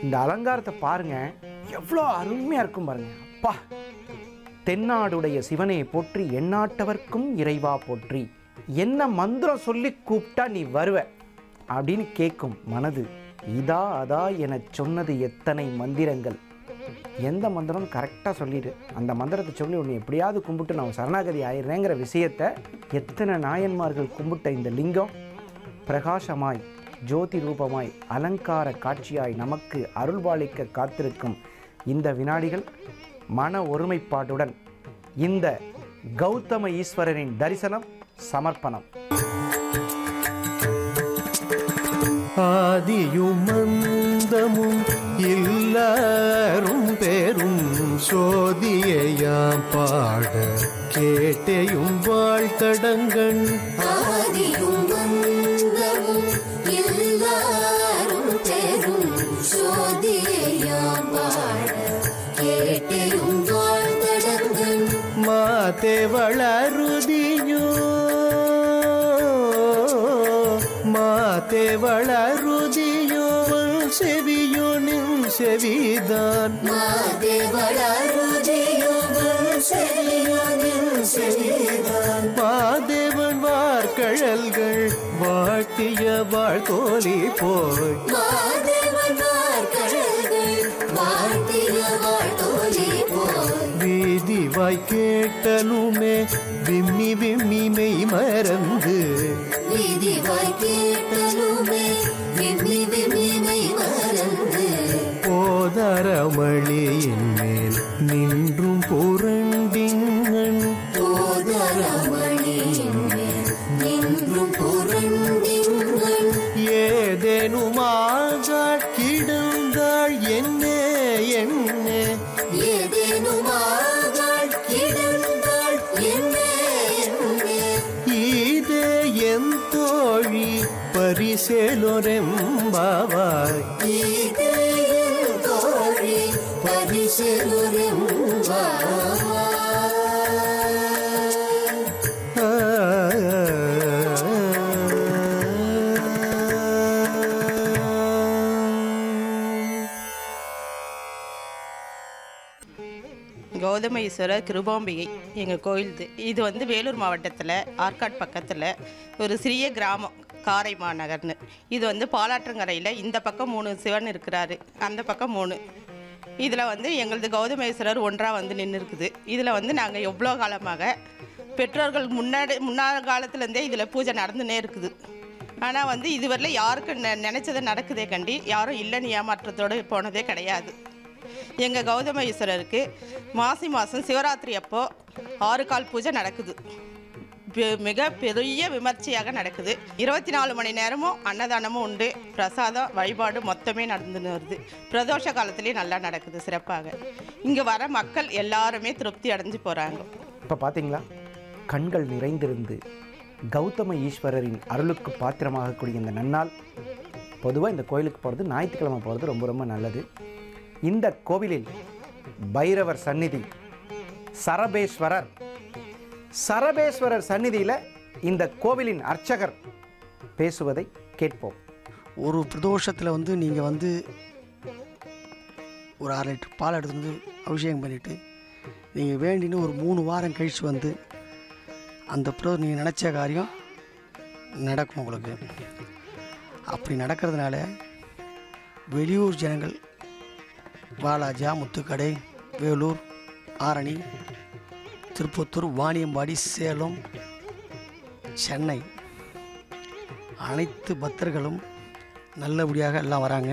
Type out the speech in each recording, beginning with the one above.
இந்த அலங்காரத்தை பாருங்க, எவ்வளோ அருமையாக இருக்கும் பாருங்க. அப்பா, தென்னாடுடைய சிவனை போற்றி எந்நாட்டவர்க்கும் இறைவா போற்றி, என்ன மந்திரம் சொல்லி கூப்பிட்டா நீ வருவ அப்படின்னு கேட்கும் மனது. இதா அதா என சொன்னது எத்தனை மந்திரங்கள். எந்த மந்திரம் கரெக்டாக சொல்லிடு, அந்த மந்திரத்தை சொல்லி ஒன்று எப்படியாவது கும்பிட்டு நான் சரணாகதி ஆயிடுறேங்கிற விஷயத்தை எத்தனை நாயன்மார்கள் கும்பிட்ட இந்த லிங்கம் பிரகாசமாய் ஜோதி ரூபமாய் அலங்கார காட்சியாய் நமக்கு அருள்பாலிக்க காத்திருக்கும் இந்த வினாடிகள் மன ஒருமைப்பாட்டுடன் இந்த கௌதம ஈஸ்வரனின் தரிசனம் சமர்ப்பணம். ஆதியும் அந்தமும் எல்லாரும் பெரும் சோதியையாம் பாட கேட்டையும் வாழ்த்தடங்கண். ஆதியும் அந்தமும் எல்லாரும் பெரும் சோதியையாம் பாட கேட்டையும் வாழ்த்தடங்கண். மாதே வளருதியோ மாதே வளருதியோ செவியோ நின் செவிதான். மாதே வளருதியோ செவியோ நின் செவிதான். மாதேவன் வார்கழல்கள் வாழ்த்திய வாழ்தோலி போய். மாதேவன் வார்கழல்கள் வாழ்த்திய வாழ்தோலி போய். வீதி வாய் கேட்டலுமே விம்மி விம்மி மெய் மறந்து. வீதி வாய் கேட்டலுமே விம்மி விம்மி மெய் மறந்து. போதரமளியின் மேல் நின்றும் புரண்டிங்கன். போதரமளியின் மேல் நின்றும் புரண்டிங்கன். ஏதேனுமாக கிடந்தாள் என்னே என்னே. ஏதேனுமாக கிடந்தாள் என்னே என்னே. இதே என் தோழி பரிசேலொரெம்பாவாய். இதே என் தோழி பரிசேலொரெம்பாவாய். கௌதம ஈஸ்வரர் கிருபாம்பிகை எங்கள் கோயில். இது வந்து வேலூர் மாவட்டத்தில் ஆற்காடு பக்கத்தில் ஒரு சிறிய கிராமம், காரை மாநகர்னு. இது வந்து பாலாற்றங்கரையில் இந்த பக்கம் 3 சிவன் இருக்கிறாரு, அந்த பக்கம் 3. இதில் வந்து எங்களது கௌதம ஈஸ்வரர் ஒன்றாக வந்து நின்று இருக்குது. இதில் வந்து நாங்கள் எவ்வளோ காலமாக பெற்றோர்கள் முன்னாள் காலத்துலேருந்தே இதில் பூஜை நடந்துன்னே இருக்குது. ஆனால் வந்து இதுவரையில் யாருக்கு நினச்சதை நடக்குதே கண்டி யாரும் இல்லைன்னு ஏமாற்றத்தோடு போனதே கிடையாது. எங்கள் கௌதம ஈஸ்வரருக்கு மாசி மாதம் சிவராத்திரி அப்போது 6 கால் பூஜை நடக்குது. மிக பெரிய விமர்சையாக நடக்குது. 24 மணி நேரமும் அன்னதானமும் உண்டு. பிரசாதம் வழிபாடு மொத்தமே நடந்துன்னு வருது. பிரதோஷ காலத்துலேயும் நல்லா நடக்குது சிறப்பாக. இங்கே வர மக்கள் எல்லாருமே திருப்தி அடைஞ்சு போகிறாங்க. இப்போ பார்த்தீங்களா, கண்கள் நிறைந்திருந்து கௌதம ஈஸ்வரரின் அருளுக்கு பாத்திரமாகக்கூடிய இந்த நன்னாள். பொதுவாக இந்த கோயிலுக்கு போகிறது ஞாயிற்றுக்கிழமை போகிறது ரொம்ப ரொம்ப நல்லது. இந்த கோவிலில் பைரவர் சந்நிதி, சரபேஸ்வரர் சந்நிதியில் இந்த கோவிலின் அர்ச்சகர் பேசுவதை கேட்போம். ஒரு பிரதோஷத்தில் வந்து நீங்கள் வந்து ஒரு 1/2 லிட்டர் பால் எடுத்து வந்து அபிஷேகம் பண்ணிவிட்டு நீங்கள் வேண்டின்னு ஒரு 3 வாரம் கழித்து வந்து அந்த நீங்கள் நினச்ச காரியம் நடக்கும் உங்களுக்கு. அப்படி நடக்கிறதுனால வெளியூர் ஜனங்கள் வாலாஜா, முத்துக்கடை, வேலூர், ஆரணி, திருப்பத்தூர், வாணியம்பாடி, சேலம், சென்னை அனைத்து பக்தர்களும் நல்லபடியாக எல்லாம் வராங்க.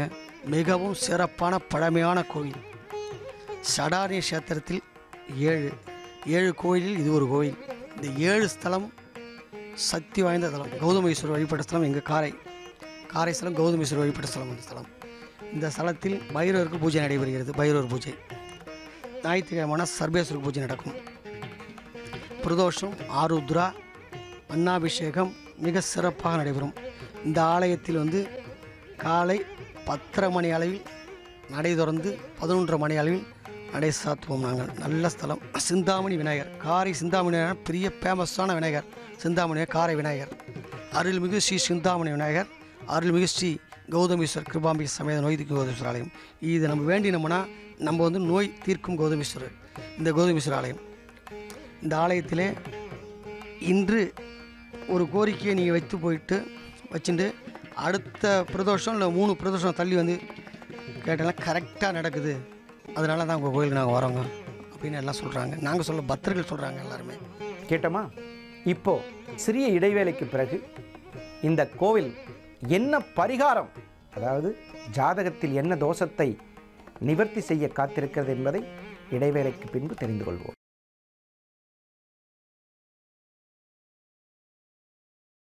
மிகவும் சிறப்பான பழமையான கோயில். சடாரிய கஷேத்திரத்தில் 7 கோயிலில் இது ஒரு கோயில். இந்த 7 ஸ்தலம் சக்தி வாய்ந்த ஸ்தலம். கௌதம வழிபட்ட ஸ்தலம் எங்கள் காரை ஸ்தலம் கௌதம வழிபட்ட ஸ்தலம். இந்த ஸ்தலம், இந்த ஸ்தலத்தில் பைரவருக்கு பூஜை நடைபெறுகிறது. பைரவர் பூஜை ஞாயிற்றுக்கிழமான சர்வேஸ்வருக்கு பூஜை நடக்கும். பிரதோஷம், ஆருத்ரா, அன்னாபிஷேகம் மிக சிறப்பாக நடைபெறும். இந்த ஆலயத்தில் வந்து காலை 10:30 மணி அளவில் நடை திறந்து 11:30 மணி அளவில் நடை சாத்துவோம். நாங்கள் நல்ல ஸ்தலம். சிந்தாமணி விநாயகர், காரை சிந்தாமணி விநாயகர் பெரிய ஃபேமஸான விநாயகர். சிந்தாமணி காரை விநாயகர், அருள்மிகு ஸ்ரீ சிந்தாமணி விநாயகர், அருள்மிகு ஸ்ரீ கௌதமீஸ்வரர் கிருபாம்பி சமேத நோய் தீர்க்கும் கௌதமீஸ்வரர் ஆலயம். இது நம்ம வேண்டினோம்னா நம்ம வந்து நோய் தீர்க்கும் கௌதமீஸ்வரர் இந்த கௌதமீஸ்வரர் ஆலயம். இந்த ஆலயத்திலே இன்று ஒரு கோரிக்கையை நீங்கள் வைத்து போயிட்டு வச்சுட்டு அடுத்த பிரதோஷம் இல்லை 3 பிரதோஷம் தள்ளி வந்து கேட்டாலும் கரெக்டாக நடக்குது. அதனால தான் உங்கள் கோயிலுக்கு நாங்கள் வரோங்க அப்படின்னு எல்லாம் சொல்கிறாங்க. நாங்கள் சொல்ல பக்தர்கள் சொல்கிறாங்க எல்லாருமே. கேட்டோமா? இப்போ சிறிய இடைவேளைக்கு பிறகு இந்த கோவில் என்ன பரிகாரம், அதாவது ஜாதகத்தில் என்ன தோஷத்தை நிவர்த்தி செய்ய காத்திருக்கிறது என்பதை இடைவேளைக்கு பின்பு தெரிந்து கொள்வோம்.